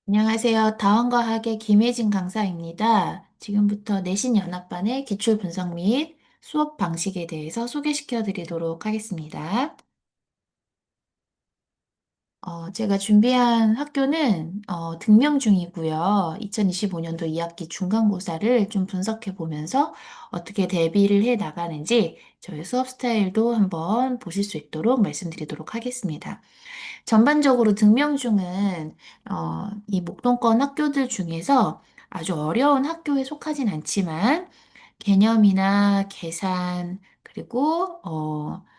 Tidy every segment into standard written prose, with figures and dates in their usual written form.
안녕하세요. 다원과학의 김혜진 강사입니다. 지금부터 내신 연합반의 기출 분석 및 수업 방식에 대해서 소개시켜 드리도록 하겠습니다. 제가 준비한 학교는 등명 중이고요. 2025년도 2학기 중간고사를 좀 분석해 보면서 어떻게 대비를 해 나가는지 저희 수업 스타일도 한번 보실 수 있도록 말씀드리도록 하겠습니다. 전반적으로 등명중은 이 목동권 학교들 중에서 아주 어려운 학교에 속하진 않지만 개념이나 계산 그리고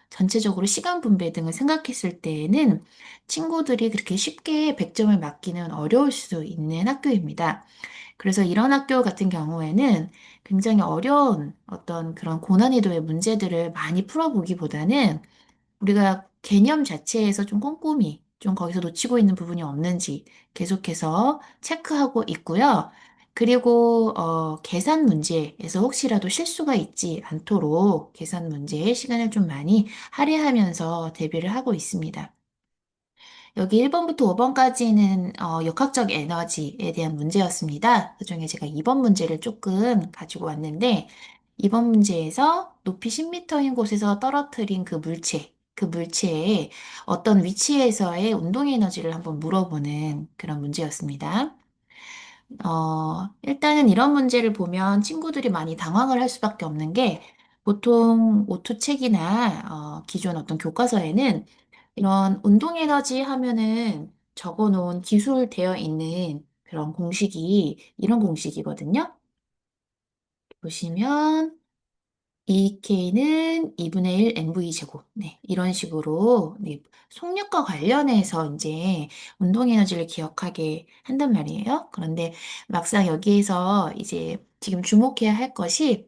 전체적으로 시간 분배 등을 생각했을 때에는 친구들이 그렇게 쉽게 100점을 맞기는 어려울 수 있는 학교입니다. 그래서 이런 학교 같은 경우에는 굉장히 어려운 어떤 그런 고난이도의 문제들을 많이 풀어보기보다는 우리가 개념 자체에서 좀 꼼꼼히 좀 거기서 놓치고 있는 부분이 없는지 계속해서 체크하고 있고요. 그리고 계산 문제에서 혹시라도 실수가 있지 않도록 계산 문제에 시간을 좀 많이 할애하면서 대비를 하고 있습니다. 여기 1번부터 5번까지는 역학적 에너지에 대한 문제였습니다. 그중에 제가 2번 문제를 조금 가지고 왔는데 2번 문제에서 높이 10m인 곳에서 떨어뜨린 그 물체의 어떤 위치에서의 운동 에너지를 한번 물어보는 그런 문제였습니다. 일단은 이런 문제를 보면 친구들이 많이 당황을 할 수밖에 없는 게 보통 오토책이나 기존 어떤 교과서에는 이런 운동 에너지 하면은 적어 놓은 기술되어 있는 그런 공식이 이런 공식이거든요. 보시면 EK는 2분의 1 MV 제곱. 네, 이런 식으로 네, 속력과 관련해서 이제 운동 에너지를 기억하게 한단 말이에요. 그런데 막상 여기에서 이제 지금 주목해야 할 것이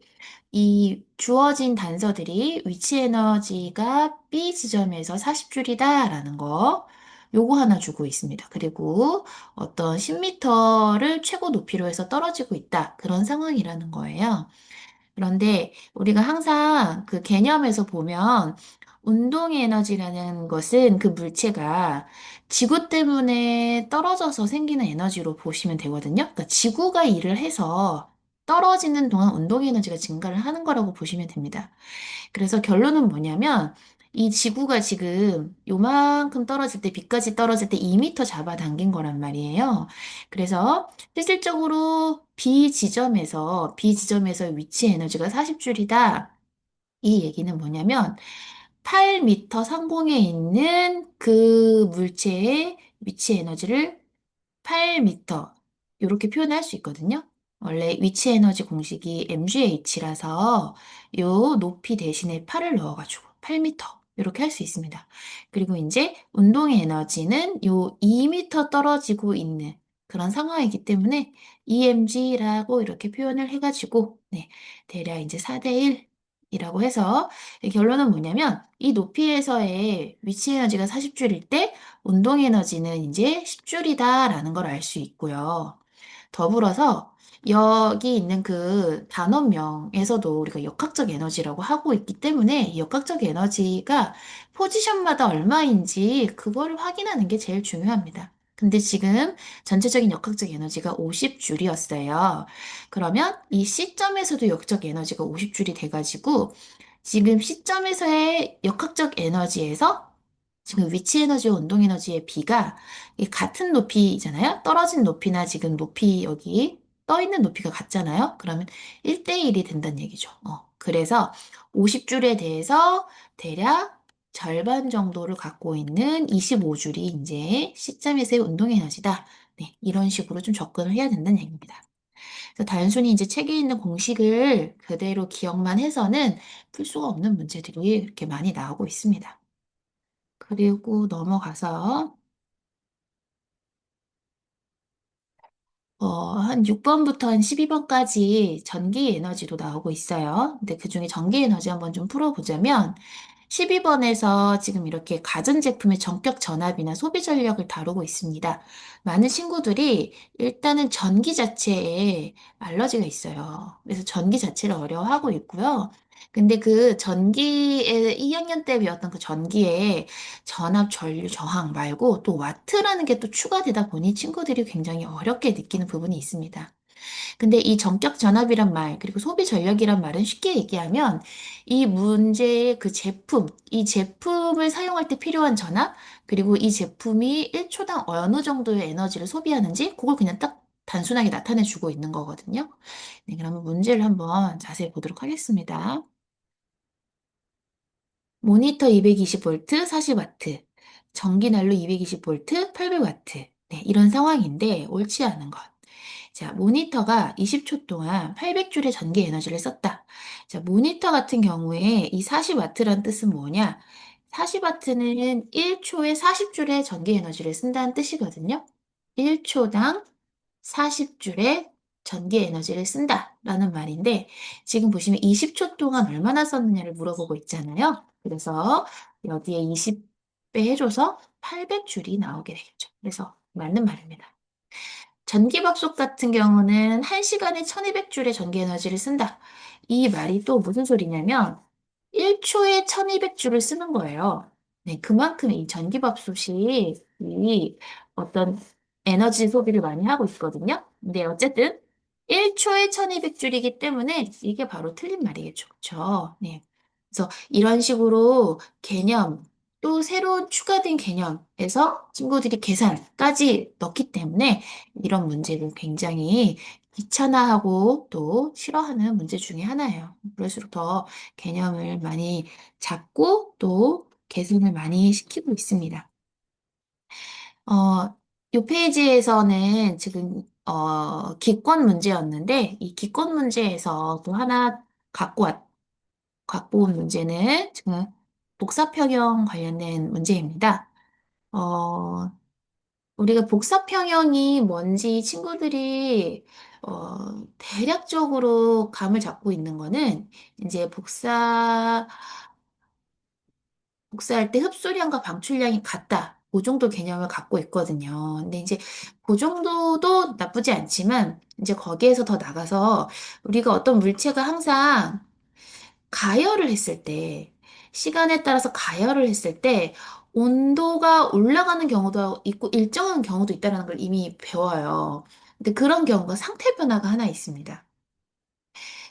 이 주어진 단서들이 위치 에너지가 B 지점에서 40줄이다라는 거. 요거 하나 주고 있습니다. 그리고 어떤 10m를 최고 높이로 해서 떨어지고 있다. 그런 상황이라는 거예요. 그런데 우리가 항상 그 개념에서 보면 운동 에너지라는 것은 그 물체가 지구 때문에 떨어져서 생기는 에너지로 보시면 되거든요. 그러니까 지구가 일을 해서 떨어지는 동안 운동 에너지가 증가를 하는 거라고 보시면 됩니다. 그래서 결론은 뭐냐면 이 지구가 지금 요만큼 떨어질 때 비까지 떨어질 때 2m 잡아당긴 거란 말이에요. 그래서 실질적으로 B 지점에서 위치 에너지가 40줄이다. 이 얘기는 뭐냐면 8m 상공에 있는 그 물체의 위치 에너지를 8m 이렇게 표현할 수 있거든요. 원래 위치 에너지 공식이 mgh라서 요 높이 대신에 8을 넣어가지고 8m 이렇게 할 수 있습니다. 그리고 이제 운동의 에너지는 요 2m 떨어지고 있는 그런 상황이기 때문에 EMG라고 이렇게 표현을 해가지고 네, 대략 이제 4대 1이라고 해서 결론은 뭐냐면 이 높이에서의 위치 에너지가 40줄일 때 운동 에너지는 이제 10줄이다라는 걸 알 수 있고요. 더불어서 여기 있는 그 단원명에서도 우리가 역학적 에너지라고 하고 있기 때문에 이 역학적 에너지가 포지션마다 얼마인지 그거를 확인하는 게 제일 중요합니다. 근데 지금 전체적인 역학적 에너지가 50줄이었어요. 그러면 이 C점에서도 역적 에너지가 50줄이 돼가지고 지금 시점에서의 역학적 에너지에서 지금 위치 에너지와 운동 에너지의 비가 같은 높이잖아요. 떨어진 높이나 지금 높이 여기 떠 있는 높이가 같잖아요. 그러면 1대1이 된다는 얘기죠. 그래서 50줄에 대해서 대략 절반 정도를 갖고 있는 25줄이 이제 시점에서의 운동 에너지다. 네, 이런 식으로 좀 접근을 해야 된다는 얘기입니다. 그래서 단순히 이제 책에 있는 공식을 그대로 기억만 해서는 풀 수가 없는 문제들이 이렇게 많이 나오고 있습니다. 그리고 넘어가서 한 6번부터 한 12번까지 전기 에너지도 나오고 있어요. 근데 그중에 전기 에너지 한번 좀 풀어보자면 12번에서 지금 이렇게 가전제품의 전격 전압이나 소비 전력을 다루고 있습니다. 많은 친구들이 일단은 전기 자체에 알러지가 있어요. 그래서 전기 자체를 어려워하고 있고요. 근데 그 전기에 2학년 때 배웠던 그 전기에 전압, 전류, 저항 말고 또 와트라는 게 또 추가되다 보니 친구들이 굉장히 어렵게 느끼는 부분이 있습니다. 근데 이 전격 전압이란 말, 그리고 소비 전력이란 말은 쉽게 얘기하면 이 문제의 그 제품, 이 제품을 사용할 때 필요한 전압, 그리고 이 제품이 1초당 어느 정도의 에너지를 소비하는지, 그걸 그냥 딱 단순하게 나타내 주고 있는 거거든요. 네, 그러면 문제를 한번 자세히 보도록 하겠습니다. 모니터 220V 40W, 전기난로 220V 800W. 네, 이런 상황인데 옳지 않은 것. 자, 모니터가 20초 동안 800줄의 전기 에너지를 썼다. 자, 모니터 같은 경우에 이 40W란 뜻은 뭐냐? 40W는 1초에 40줄의 전기 에너지를 쓴다는 뜻이거든요. 1초당 40줄의 전기 에너지를 쓴다라는 말인데, 지금 보시면 20초 동안 얼마나 썼느냐를 물어보고 있잖아요. 그래서 여기에 20배 해줘서 800줄이 나오게 되겠죠. 그래서 맞는 말입니다. 전기밥솥 같은 경우는 1시간에 1200줄의 전기 에너지를 쓴다. 이 말이 또 무슨 소리냐면 1초에 1200줄을 쓰는 거예요. 네, 그만큼 이 전기밥솥이 이 어떤 에너지 소비를 많이 하고 있거든요. 근데 어쨌든 1초에 1200줄이기 때문에 이게 바로 틀린 말이겠죠. 그렇죠? 네. 그래서 이런 식으로 개념, 또 새로운 추가된 개념에서 친구들이 계산까지 넣기 때문에 이런 문제를 굉장히 귀찮아하고 또 싫어하는 문제 중에 하나예요. 그럴수록 더 개념을 많이 잡고 또 개선을 많이 시키고 있습니다. 이 페이지에서는 지금 기권 문제였는데 이 기권 문제에서 또 하나 갖고 온 문제는 지금 복사평형 관련된 문제입니다. 어, 우리가 복사평형이 뭔지 친구들이 대략적으로 감을 잡고 있는 거는 이제 복사할 때 흡수량과 방출량이 같다. 그 정도 개념을 갖고 있거든요. 근데 이제 그 정도도 나쁘지 않지만 이제 거기에서 더 나가서 우리가 어떤 물체가 항상 가열을 했을 때, 시간에 따라서 가열을 했을 때 온도가 올라가는 경우도 있고 일정한 경우도 있다는 걸 이미 배워요. 근데 그런 경우가 상태 변화가 하나 있습니다.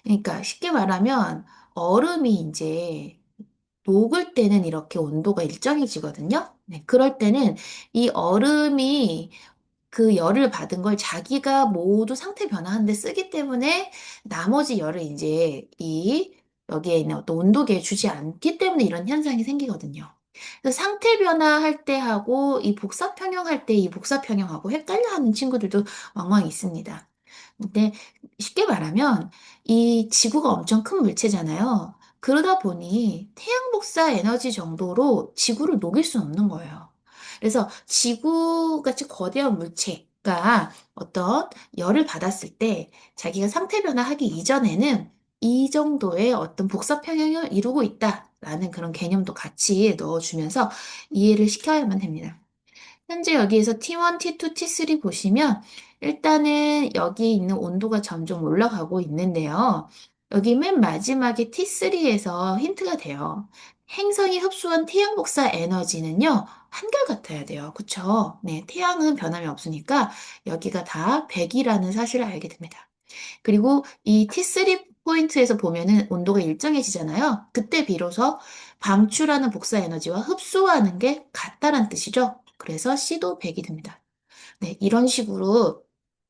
그러니까 쉽게 말하면 얼음이 이제 녹을 때는 이렇게 온도가 일정해지거든요. 네, 그럴 때는 이 얼음이 그 열을 받은 걸 자기가 모두 상태 변화하는데 쓰기 때문에 나머지 열을 이제 여기에 있는 어떤 온도계에 주지 않기 때문에 이런 현상이 생기거든요. 그래서 상태 변화할 때 하고 이 복사 평형할 때 이 복사 평형하고 헷갈려 하는 친구들도 왕왕 있습니다. 근데 쉽게 말하면 이 지구가 엄청 큰 물체잖아요. 그러다 보니 태양 복사 에너지 정도로 지구를 녹일 수는 없는 거예요. 그래서 지구같이 거대한 물체가 어떤 열을 받았을 때 자기가 상태 변화하기 이전에는 이 정도의 어떤 복사 평형을 이루고 있다라는 그런 개념도 같이 넣어주면서 이해를 시켜야만 됩니다. 현재 여기에서 T1, T2, T3 보시면 일단은 여기 있는 온도가 점점 올라가고 있는데요. 여기 맨 마지막에 T3에서 힌트가 돼요. 행성이 흡수한 태양 복사 에너지는요, 한결같아야 돼요. 그쵸? 네, 태양은 변함이 없으니까 여기가 다 100이라는 사실을 알게 됩니다. 그리고 이 T3 포인트에서 보면은 온도가 일정해지잖아요. 그때 비로소 방출하는 복사 에너지와 흡수하는 게 같다란 뜻이죠. 그래서 C도 100이 됩니다. 네, 이런 식으로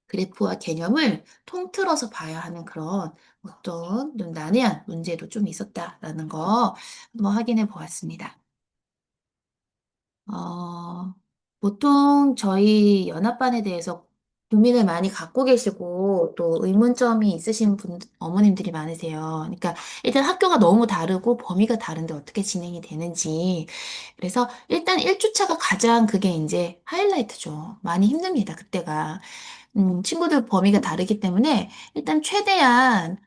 그래프와 개념을 통틀어서 봐야 하는 그런 어떤 좀 난해한 문제도 좀 있었다라는 거 한번 확인해 보았습니다. 어, 보통 저희 연합반에 대해서 고민을 많이 갖고 계시고 또 의문점이 있으신 어머님들이 많으세요. 그러니까 일단 학교가 너무 다르고 범위가 다른데 어떻게 진행이 되는지. 그래서 일단 1주차가 가장 그게 이제 하이라이트죠. 많이 힘듭니다, 그때가. 친구들 범위가 다르기 때문에 일단 최대한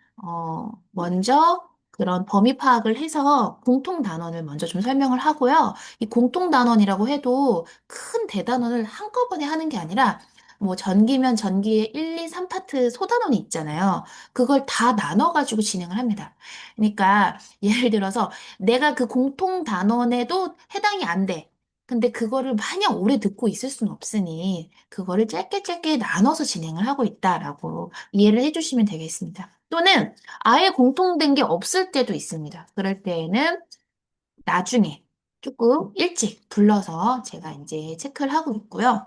먼저 그런 범위 파악을 해서 공통 단원을 먼저 좀 설명을 하고요. 이 공통 단원이라고 해도 큰 대단원을 한꺼번에 하는 게 아니라 뭐 전기면 전기의 1, 2, 3파트 소단원이 있잖아요. 그걸 다 나눠가지고 진행을 합니다. 그러니까 예를 들어서 내가 그 공통 단원에도 해당이 안 돼. 근데 그거를 마냥 오래 듣고 있을 수는 없으니 그거를 짧게 짧게 나눠서 진행을 하고 있다라고 이해를 해주시면 되겠습니다. 또는 아예 공통된 게 없을 때도 있습니다. 그럴 때에는 나중에 조금 일찍 불러서 제가 이제 체크를 하고 있고요.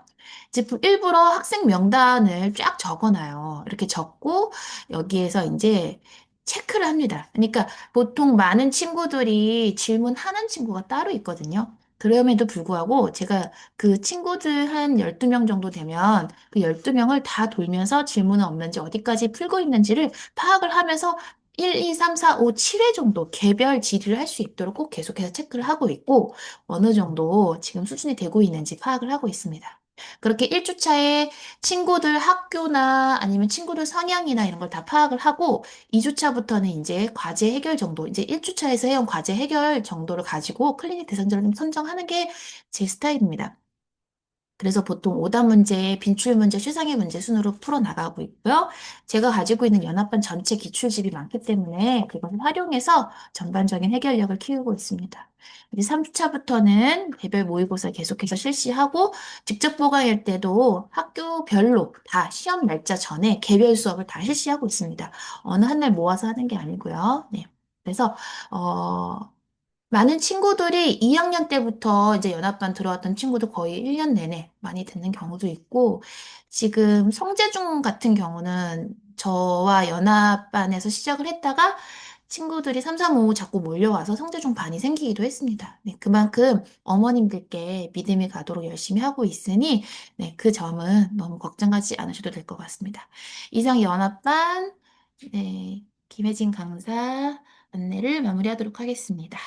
이제 일부러 학생 명단을 쫙 적어놔요. 이렇게 적고 여기에서 이제 체크를 합니다. 그러니까 보통 많은 친구들이 질문하는 친구가 따로 있거든요. 그럼에도 불구하고 제가 그 친구들 한 12명 정도 되면 그 12명을 다 돌면서 질문은 없는지 어디까지 풀고 있는지를 파악을 하면서 1, 2, 3, 4, 5, 7회 정도 개별 질의를 할 수 있도록 꼭 계속해서 체크를 하고 있고 어느 정도 지금 수준이 되고 있는지 파악을 하고 있습니다. 그렇게 1주차에 친구들 학교나 아니면 친구들 성향이나 이런 걸 다 파악을 하고 2주차부터는 이제 과제 해결 정도, 이제 1주차에서 해온 과제 해결 정도를 가지고 클리닉 대상자를 좀 선정하는 게 제 스타일입니다. 그래서 보통 오답 문제, 빈출 문제, 최상의 문제 순으로 풀어나가고 있고요. 제가 가지고 있는 연합반 전체 기출집이 많기 때문에 그것을 활용해서 전반적인 해결력을 키우고 있습니다. 이제 3주차부터는 개별 모의고사 계속해서 실시하고 직접 보강일 때도 학교별로 다 시험 날짜 전에 개별 수업을 다 실시하고 있습니다. 어느 한 날 모아서 하는 게 아니고요. 네. 그래서 많은 친구들이 2학년 때부터 이제 연합반 들어왔던 친구도 거의 1년 내내 많이 듣는 경우도 있고, 지금 성재중 같은 경우는 저와 연합반에서 시작을 했다가 친구들이 3, 4, 5 자꾸 몰려와서 성재중 반이 생기기도 했습니다. 네, 그만큼 어머님들께 믿음이 가도록 열심히 하고 있으니, 네, 그 점은 너무 걱정하지 않으셔도 될 것 같습니다. 이상 연합반, 네, 김혜진 강사 안내를 마무리하도록 하겠습니다.